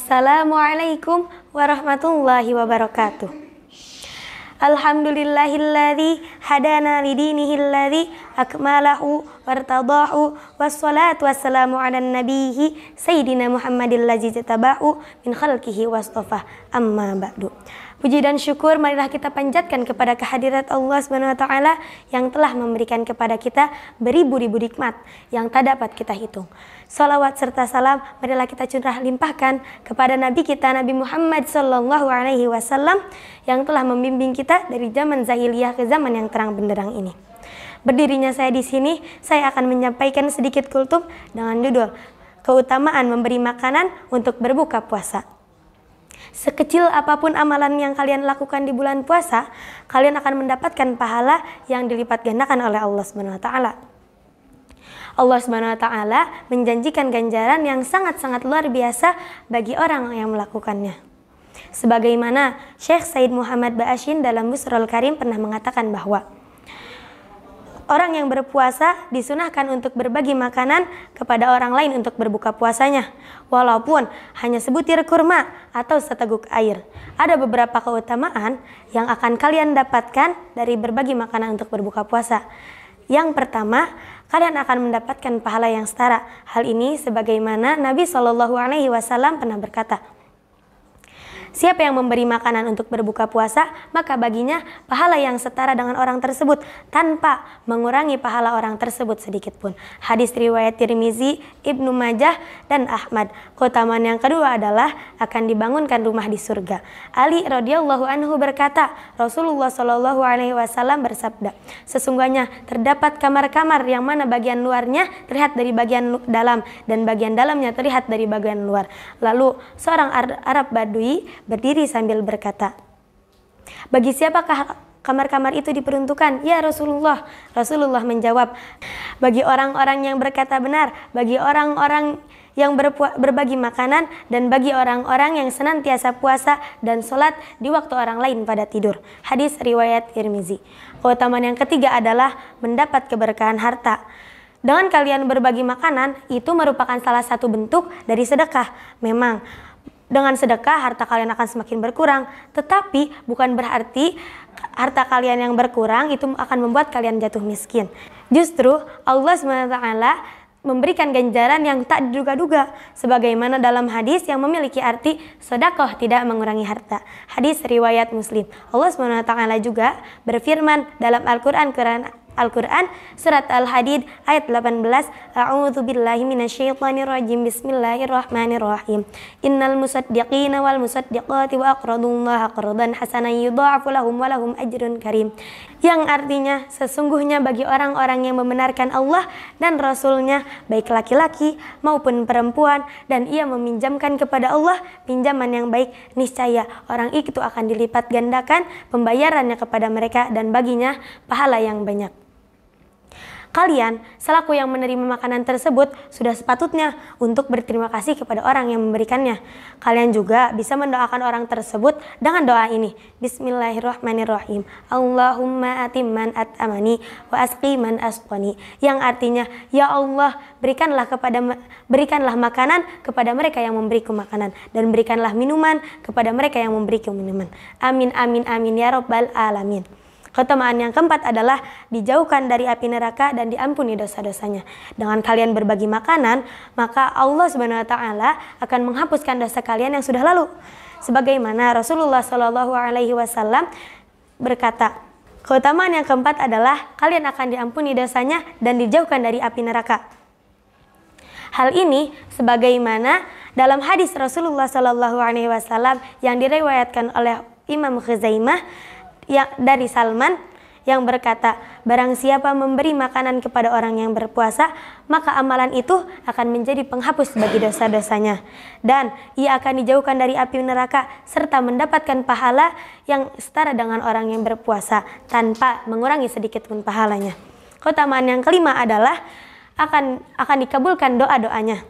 Assalamualaikum warahmatullahi wabarakatuh. Alhamdulillahilladzi hadana lidinihilladzi akmalahu wartadahu wassalatu wassalamu ala nabiyhi sayyidina Muhammadil ladzi tabahu min khalqihi wastafah amma ba'du. Puji dan syukur marilah kita panjatkan kepada kehadirat Allah Subhanahu wa taala yang telah memberikan kepada kita beribu-ribu nikmat yang tak dapat kita hitung. Salawat serta salam marilah kita curah limpahkan kepada Nabi kita Nabi Muhammad sallallahu alaihi wasallam yang telah membimbing kita dari zaman jahiliyah ke zaman yang terang benderang ini. Berdirinya saya di sini, saya akan menyampaikan sedikit kultum dengan judul keutamaan memberi makanan untuk berbuka puasa. Sekecil apapun amalan yang kalian lakukan di bulan puasa, kalian akan mendapatkan pahala yang dilipat gandakan oleh Allah Subhanahu wa taala. Allah Subhanahu wa taala menjanjikan ganjaran yang sangat-sangat luar biasa bagi orang yang melakukannya. Sebagaimana Syekh Said Muhammad Ba'asyin dalam Busrul Karim pernah mengatakan bahwa orang yang berpuasa disunahkan untuk berbagi makanan kepada orang lain untuk berbuka puasanya, walaupun hanya sebutir kurma atau seteguk air. Ada beberapa keutamaan yang akan kalian dapatkan dari berbagi makanan untuk berbuka puasa. Yang pertama, kalian akan mendapatkan pahala yang setara. Hal ini sebagaimana Nabi SAW pernah berkata, siapa yang memberi makanan untuk berbuka puasa, maka baginya pahala yang setara dengan orang tersebut tanpa mengurangi pahala orang tersebut sedikit pun. Hadis riwayat Tirmizi, Ibnu Majah, dan Ahmad. Keutamaan yang kedua adalah akan dibangunkan rumah di surga. Ali radhiyallahu anhu berkata, Rasulullah shallallahu alaihi wasallam bersabda, sesungguhnya terdapat kamar-kamar yang mana bagian luarnya terlihat dari bagian dalam dan bagian dalamnya terlihat dari bagian luar. Lalu seorang Arab Badui berdiri sambil berkata, bagi siapakah kamar-kamar itu diperuntukkan? Ya Rasulullah. Rasulullah menjawab, bagi orang-orang yang berkata benar, bagi orang-orang yang berbagi makanan, dan bagi orang-orang yang senantiasa puasa dan sholat di waktu orang lain pada tidur. Hadis riwayat Tirmizi. Keutamaan yang ketiga adalah mendapat keberkahan harta. Dengan kalian berbagi makanan, itu merupakan salah satu bentuk dari sedekah. Memang dengan sedekah harta kalian akan semakin berkurang, tetapi bukan berarti harta kalian yang berkurang itu akan membuat kalian jatuh miskin. Justru Allah SWT memberikan ganjaran yang tak diduga-duga, sebagaimana dalam hadis yang memiliki arti sedekah tidak mengurangi harta. Hadis riwayat Muslim. Allah SWT juga berfirman dalam Al-Quran surat Al-Hadid ayat 18, A'udzubillahi minasyaitonirrajim, Bismillahirrahmanirrahim. Innal musaddiqina wal musaddiqati wa aqradullaha qardan hasanan yudha'afu lahum wa lahum ajrun karim. Yang artinya sesungguhnya bagi orang-orang yang membenarkan Allah dan Rasulnya, baik laki-laki maupun perempuan, dan ia meminjamkan kepada Allah pinjaman yang baik, niscaya orang itu akan dilipat gandakan pembayarannya kepada mereka dan baginya pahala yang banyak. Kalian selaku yang menerima makanan tersebut sudah sepatutnya untuk berterima kasih kepada orang yang memberikannya. Kalian juga bisa mendoakan orang tersebut dengan doa ini. Bismillahirrahmanirrahim. Allahumma atimman at'amani wa asqiman asqani. Yang artinya, ya Allah, berikanlah makanan kepada mereka yang memberiku makanan, dan berikanlah minuman kepada mereka yang memberiku minuman. Amin amin amin ya rabbal alamin. Keutamaan yang keempat adalah dijauhkan dari api neraka dan diampuni dosa-dosanya. Dengan kalian berbagi makanan, maka Allah Subhanahu wa taala akan menghapuskan dosa kalian yang sudah lalu. Sebagaimana Rasulullah Shallallahu alaihi wasallam berkata, keutamaan yang keempat adalah kalian akan diampuni dosanya dan dijauhkan dari api neraka. Hal ini sebagaimana dalam hadis Rasulullah Shallallahu alaihi wasallam yang diriwayatkan oleh Imam Khuzaimah dari Salman yang berkata, barang siapa memberi makanan kepada orang yang berpuasa, maka amalan itu akan menjadi penghapus bagi dosa-dosanya, dan ia akan dijauhkan dari api neraka serta mendapatkan pahala yang setara dengan orang yang berpuasa tanpa mengurangi sedikit pun pahalanya. Keutamaan yang kelima adalah akan dikabulkan doa-doanya.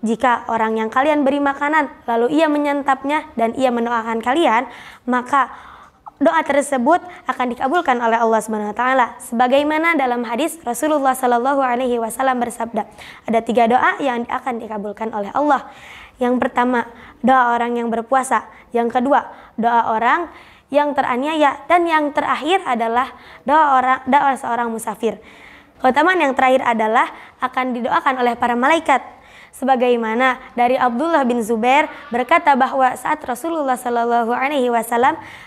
Jika orang yang kalian beri makanan lalu ia menyantapnya dan ia mendoakan kalian, maka doa tersebut akan dikabulkan oleh Allah Subhanahu wa taala. Sebagaimana dalam hadis Rasulullah Shallallahu alaihi wasallam bersabda, ada 3 doa yang akan dikabulkan oleh Allah. Yang pertama, doa orang yang berpuasa. Yang kedua, doa orang yang teraniaya. Dan yang terakhir adalah doa seorang musafir. Keutamaan yang terakhir adalah akan didoakan oleh para malaikat. Sebagaimana dari Abdullah bin Zubair berkata bahwa saat Rasulullah SAW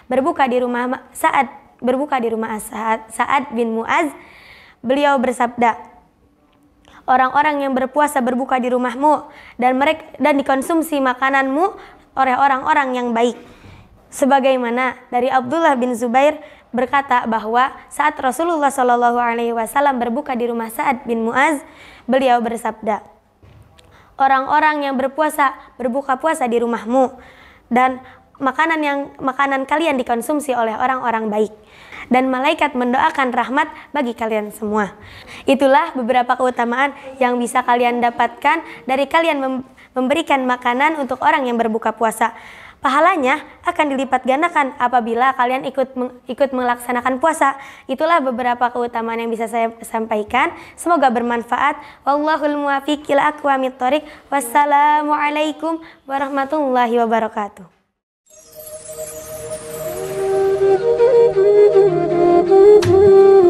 berbuka di rumah Sa'ad bin Mu'az, beliau bersabda, orang-orang yang berpuasa berbuka di rumahmu dan dikonsumsi makananmu oleh orang-orang yang baik. Sebagaimana dari Abdullah bin Zubair berkata bahwa saat Rasulullah SAW berbuka di rumah Sa'ad bin Mu'az, beliau bersabda, orang-orang yang berbuka puasa di rumahmu dan makanan kalian dikonsumsi oleh orang-orang baik, dan malaikat mendoakan rahmat bagi kalian semua. Itulah beberapa keutamaan yang bisa kalian dapatkan dari kalian memberikan makanan untuk orang yang berbuka puasa. Pahalanya akan dilipat gandakan apabila kalian ikut melaksanakan puasa. Itulah beberapa keutamaan yang bisa saya sampaikan. Semoga bermanfaat. Wallahul muwaffiq ila aqwamit thoriq. Wassalamualaikum warahmatullahi wabarakatuh. Thank you.